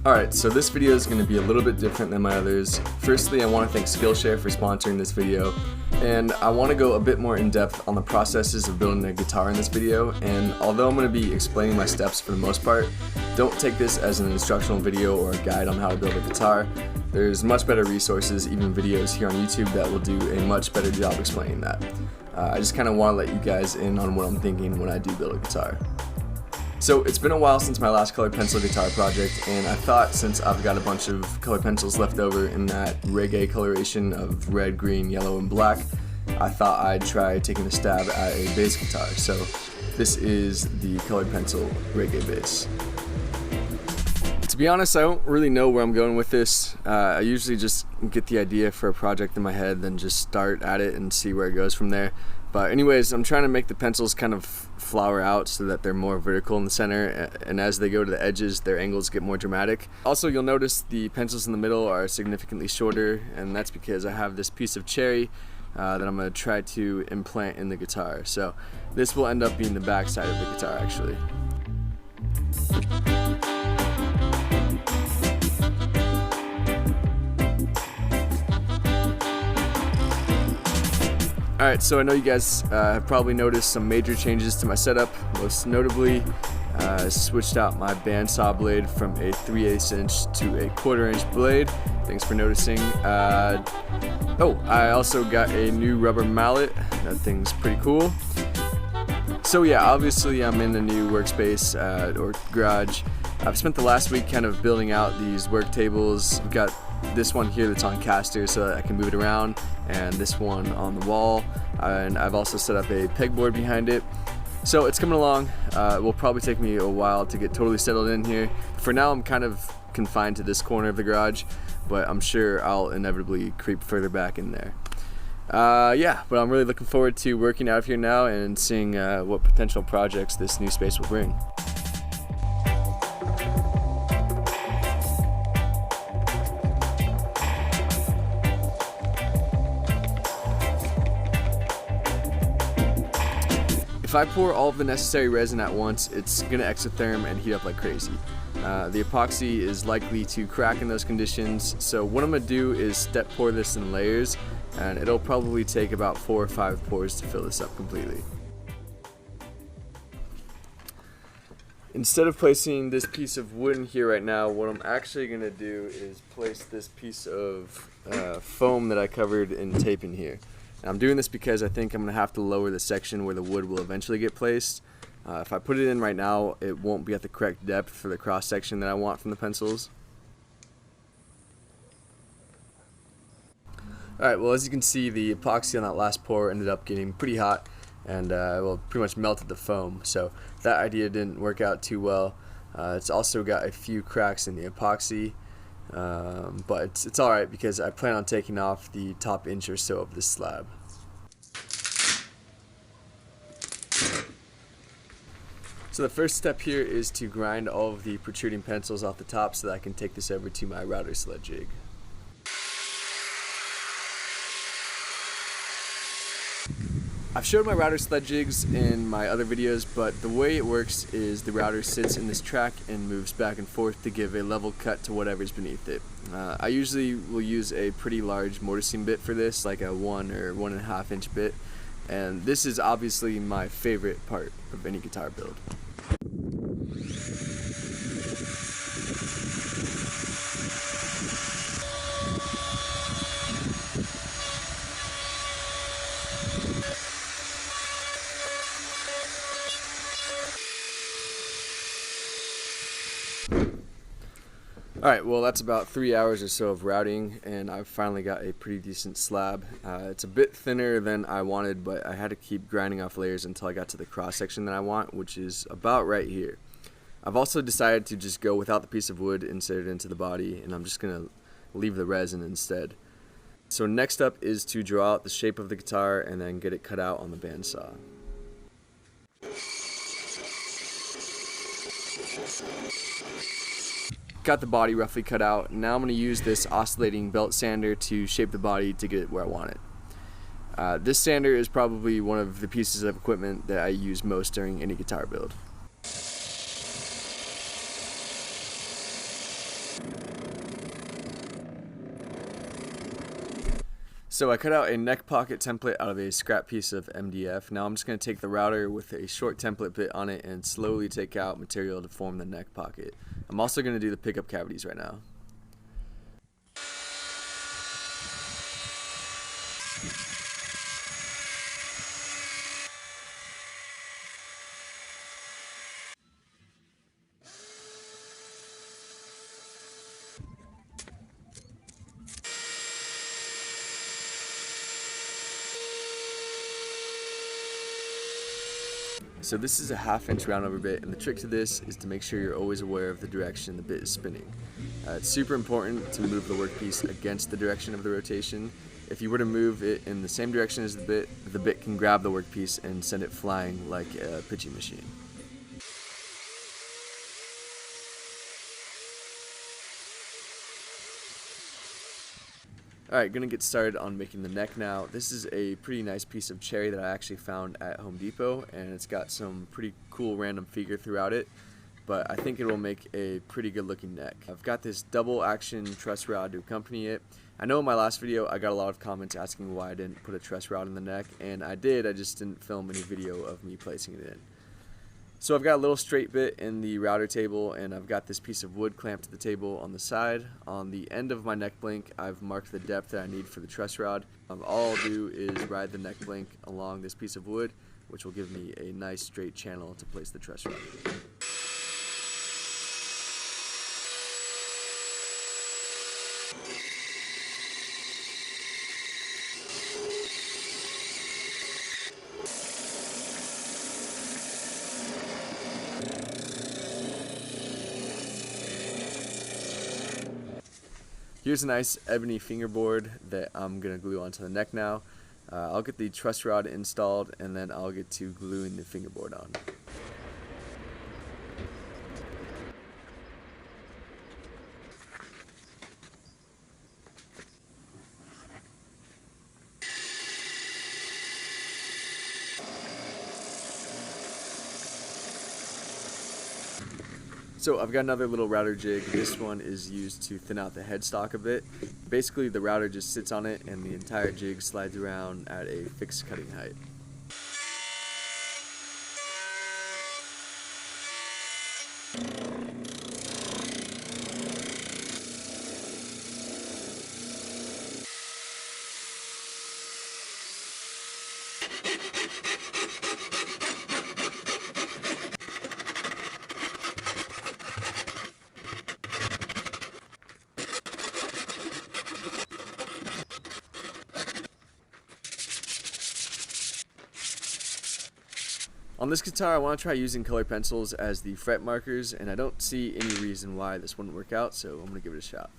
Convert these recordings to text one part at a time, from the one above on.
Alright, so this video is going to be a little bit different than my others. Firstly, I want to thank Skillshare for sponsoring this video, and I want to go a bit more in depth on the processes of building a guitar in this video. And although I'm going to be explaining my steps for the most part, don't take this as an instructional video or a guide on how to build a guitar. There's much better resources, even videos here on YouTube, that will do a much better job explaining that. I just kind of want to let you guys in on what I'm thinking when I do build a guitar. So it's been a while since my last colored pencil guitar project, and I thought since I've got a bunch of colored pencils left over in that reggae coloration of red, green, yellow, and black, I thought I'd try taking a stab at a bass guitar. So this is the colored pencil reggae bass. To be honest, I don't really know where I'm going with this. I usually just get the idea for a project in my head, then just start at it and see where it goes from there. But anyways, I'm trying to make the pencils kind of flower out so that they're more vertical in the center, and as they go to the edges, their angles get more dramatic. Also, you'll notice the pencils in the middle are significantly shorter, and that's because I have this piece of cherry that I'm going to try to implant in the guitar. So this will end up being the back side of the guitar, actually. Alright, so I know you guys have probably noticed some major changes to my setup. Most notably, I switched out my bandsaw blade from a 3/8 inch to a 1/4 inch blade. Thanks for noticing. Oh, I also got a new rubber mallet. That thing's pretty cool. So yeah, obviously I'm in a new workspace or garage. I've spent the last week kind of building out these work tables. I've got this one here that's on casters so that I can move it around, and this one on the wall, and I've also set up a pegboard behind it. So it's coming along. It will probably take me a while to get totally settled in here. For now I'm kind of confined to this corner of the garage, but I'm sure I'll inevitably creep further back in there. Yeah, but I'm really looking forward to working out of here now and seeing what potential projects this new space will bring. If I pour all of the necessary resin at once, it's going to exotherm and heat up like crazy. The epoxy is likely to crack in those conditions, so what I'm going to do is step pour this in layers, and it'll probably take about 4 or 5 pours to fill this up completely. Instead of placing this piece of wood in here right now, what I'm actually going to do is place this piece of foam that I covered in tape in here. I'm doing this because I think I'm going to have to lower the section where the wood will eventually get placed. If I put it in right now, it won't be at the correct depth for the cross section that I want from the pencils. Alright, well, as you can see, the epoxy on that last pour ended up getting pretty hot, and well, pretty much melted the foam, so that idea didn't work out too well. It's also got a few cracks in the epoxy. But it's alright because I plan on taking off the top inch or so of this slab. So the first step here is to grind all of the protruding pencils off the top so that I can take this over to my router sled jig. I've showed my router sled jigs in my other videos, but the way it works is the router sits in this track and moves back and forth to give a level cut to whatever's beneath it. I usually will use a pretty large mortising bit for this, like a 1 or 1.5 inch bit, and this is obviously my favorite part of any guitar build. Alright, well, that's about 3 hours or so of routing, and I've finally got a pretty decent slab. It's a bit thinner than I wanted, but I had to keep grinding off layers until I got to the cross section that I want, which is about right here. I've also decided to just go without the piece of wood inserted into the body, and I'm just going to leave the resin instead. So next up is to draw out the shape of the guitar and then get it cut out on the bandsaw. Got the body roughly cut out. Now I'm going to use this oscillating belt sander to shape the body to get it where I want it. This sander is probably one of the pieces of equipment that I use most during any guitar build. So I cut out a neck pocket template out of a scrap piece of MDF. Now I'm just going to take the router with a short template bit on it and slowly take out material to form the neck pocket. I'm also going to do the pickup cavities right now. So this is a 1/2 inch roundover bit, and the trick to this is to make sure you're always aware of the direction the bit is spinning. It's super important to move the workpiece against the direction of the rotation. If you were to move it in the same direction as the bit can grab the workpiece and send it flying like a pitching machine. Alright, gonna get started on making the neck now. This is a pretty nice piece of cherry that I actually found at Home Depot, and it's got some pretty cool random figure throughout it, but I think it will make a pretty good looking neck. I've got this double action truss rod to accompany it. I know in my last video I got a lot of comments asking why I didn't put a truss rod in the neck, and I did, I just didn't film any video of me placing it in. So I've got a little straight bit in the router table, and I've got this piece of wood clamped to the table on the side. On the end of my neck blink, I've marked the depth that I need for the truss rod. All I'll do is ride the neck blink along this piece of wood, which will give me a nice straight channel to place the truss rod. Here's a nice ebony fingerboard that I'm going to glue onto the neck now. I'll get the truss rod installed, and then I'll get to gluing the fingerboard on. So I've got another little router jig. This one is used to thin out the headstock a bit. Basically the router just sits on it and the entire jig slides around at a fixed cutting height. On this guitar, I want to try using color pencils as the fret markers, and I don't see any reason why this wouldn't work out, so I'm going to give it a shot.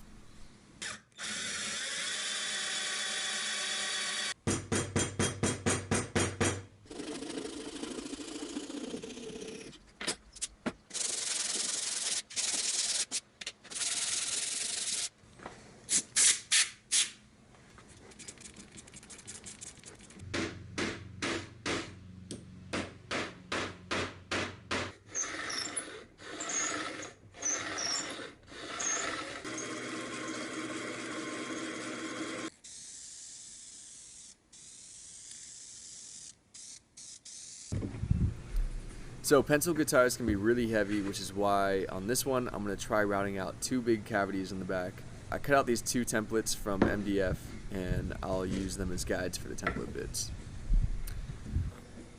So pencil guitars can be really heavy, which is why on this one I'm going to try routing out 2 big cavities in the back. I cut out these 2 templates from MDF, and I'll use them as guides for the template bits.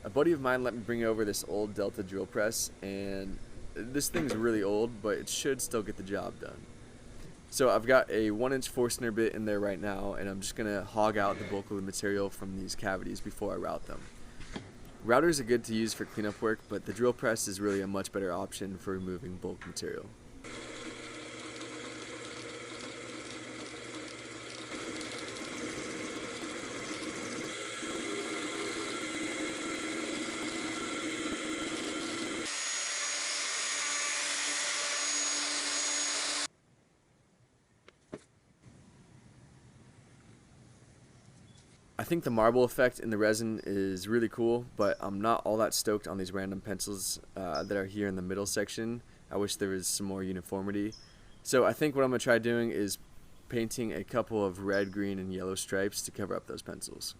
A buddy of mine let me bring over this old Delta drill press, and this thing's really old, but it should still get the job done. So I've got a 1-inch Forstner bit in there right now, and I'm just going to hog out the bulk of the material from these cavities before I route them. Routers are good to use for cleanup work, but the drill press is really a much better option for removing bulk material. I think the marble effect in the resin is really cool, but I'm not all that stoked on these random pencils that are here in the middle section. I wish there was some more uniformity. So I think what I'm going to try doing is painting a couple of red, green, and yellow stripes to cover up those pencils.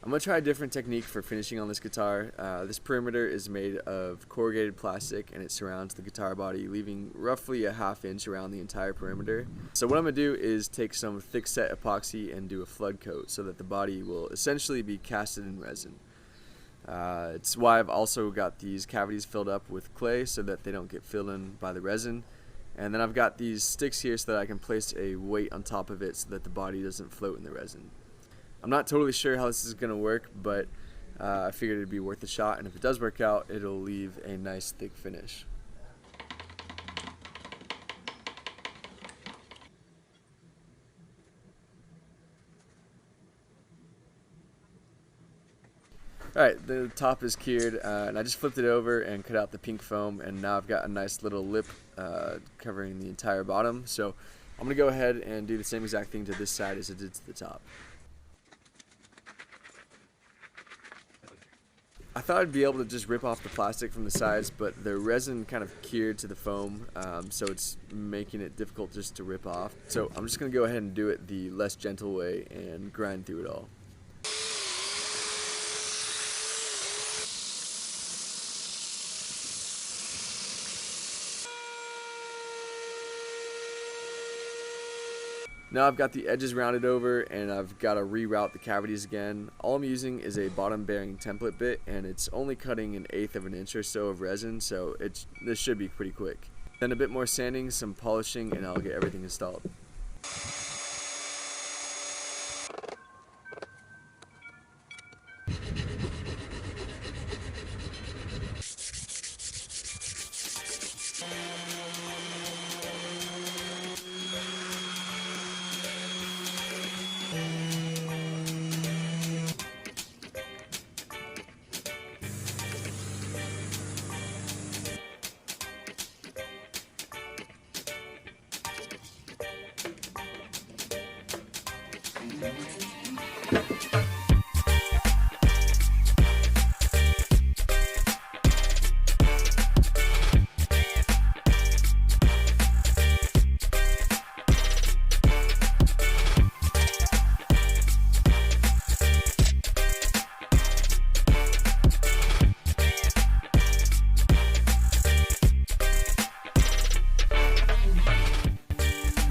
I'm going to try a different technique for finishing on this guitar. This perimeter is made of corrugated plastic and it surrounds the guitar body, leaving roughly a ½ inch around the entire perimeter. So what I'm going to do is take some thick set epoxy and do a flood coat so that the body will essentially be casted in resin. It's why I've also got these cavities filled up with clay so that they don't get filled in by the resin. And then I've got these sticks here so that I can place a weight on top of it so that the body doesn't float in the resin. I'm not totally sure how this is going to work, but I figured it'd be worth a shot, and if it does work out, it'll leave a nice thick finish. Alright, the top is cured, and I just flipped it over and cut out the pink foam, and now I've got a nice little lip covering the entire bottom. So I'm going to go ahead and do the same exact thing to this side as I did to the top. I thought I'd be able to just rip off the plastic from the sides, but the resin kind of cured to the foam, so it's making it difficult just to rip off. So I'm just going to go ahead and do it the less gentle way and grind through it all. Now I've got the edges rounded over and I've got to reroute the cavities again. All I'm using is a bottom bearing template bit and it's only cutting 1/8 of an inch or so of resin, so this should be pretty quick. Then a bit more sanding, some polishing, and I'll get everything installed.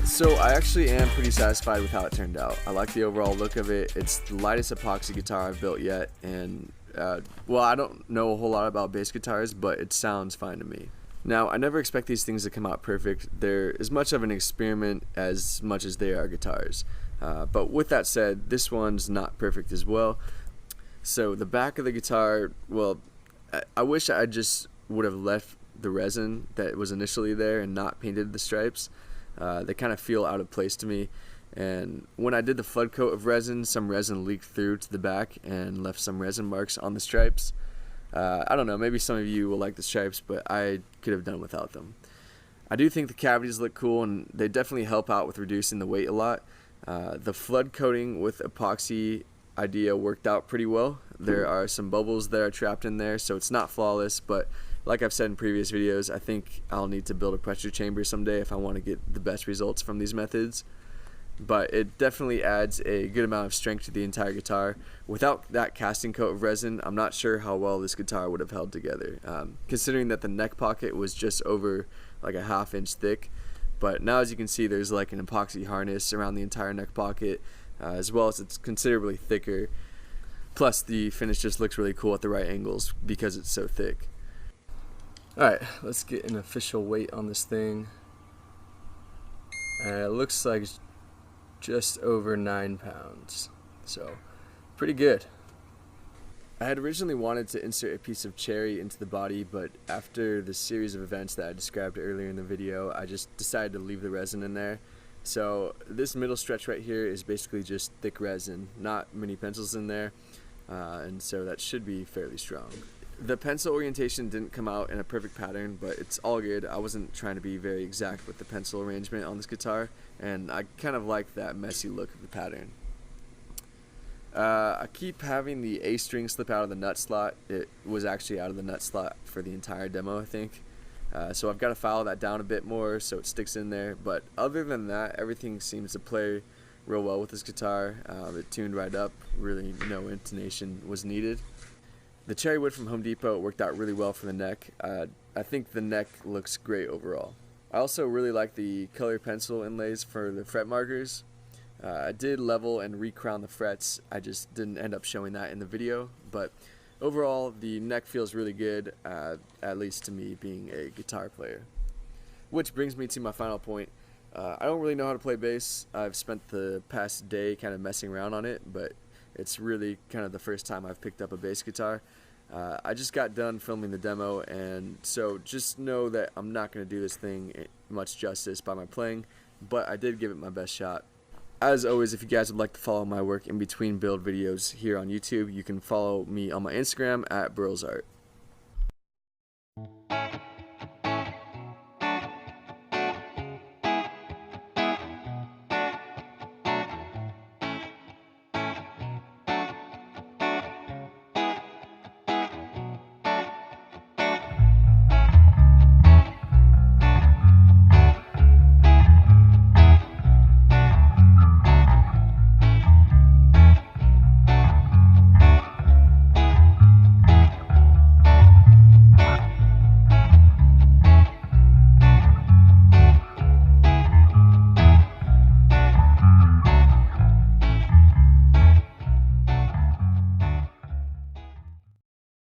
So I actually am pretty satisfied with how it turned out. I like the overall look of it. It's the lightest epoxy guitar I've built yet, and well, I don't know a whole lot about bass guitars, but it sounds fine to me. Now, I never expect these things to come out perfect. They're as much of an experiment as much as they are guitars. But with that said, this one's not perfect as well. So the back of the guitar, well, I wish I just would have left the resin that was initially there and not painted the stripes. They kind of feel out of place to me, and when I did the flood coat of resin, some resin leaked through to the back and left some resin marks on the stripes. I don't know, maybe some of you will like the stripes, but I could have done without them. I do think the cavities look cool, and they definitely help out with reducing the weight a lot. The flood coating with epoxy idea worked out pretty well. There are some bubbles that are trapped in there, so it's not flawless, but like I've said in previous videos, I think I'll need to build a pressure chamber someday if I want to get the best results from these methods. But it definitely adds a good amount of strength to the entire guitar. Without that casting coat of resin, I'm not sure how well this guitar would have held together, considering that the neck pocket was just over like a ½ inch thick. But now, as you can see, there's like an epoxy harness around the entire neck pocket, as well as it's considerably thicker. Plus the finish just looks really cool at the right angles because it's so thick. Alright, let's get an official weight on this thing. It looks like it's just over 9 pounds, so pretty good. I had originally wanted to insert a piece of cherry into the body, but after the series of events that I described earlier in the video, I just decided to leave the resin in there. So this middle stretch right here is basically just thick resin, not many pencils in there. and so that should be fairly strong. The pencil orientation didn't come out in a perfect pattern, but it's all good. I wasn't trying to be very exact with the pencil arrangement on this guitar, and I kind of like that messy look of the pattern. I keep having the A string slip out of the nut slot. It was actually out of the nut slot for the entire demo, I think. So I've got to file that down a bit more so it sticks in there. But other than that, everything seems to play real well with this guitar. It tuned right up. Really no intonation was needed. The cherry wood from Home Depot worked out really well for the neck. I think the neck looks great overall. I also really like the color pencil inlays for the fret markers. I did level and recrown the frets. I just didn't end up showing that in the video, but overall the neck feels really good, at least to me being a guitar player. Which brings me to my final point. I don't really know how to play bass. I've spent the past day kind of messing around on it, but it's really kind of the first time I've picked up a bass guitar. I just got done filming the demo, and so just know that I'm not going to do this thing much justice by my playing, but I did give it my best shot. As always, if you guys would like to follow my work in between build videos here on YouTube, you can follow me on my Instagram at BurlesArt.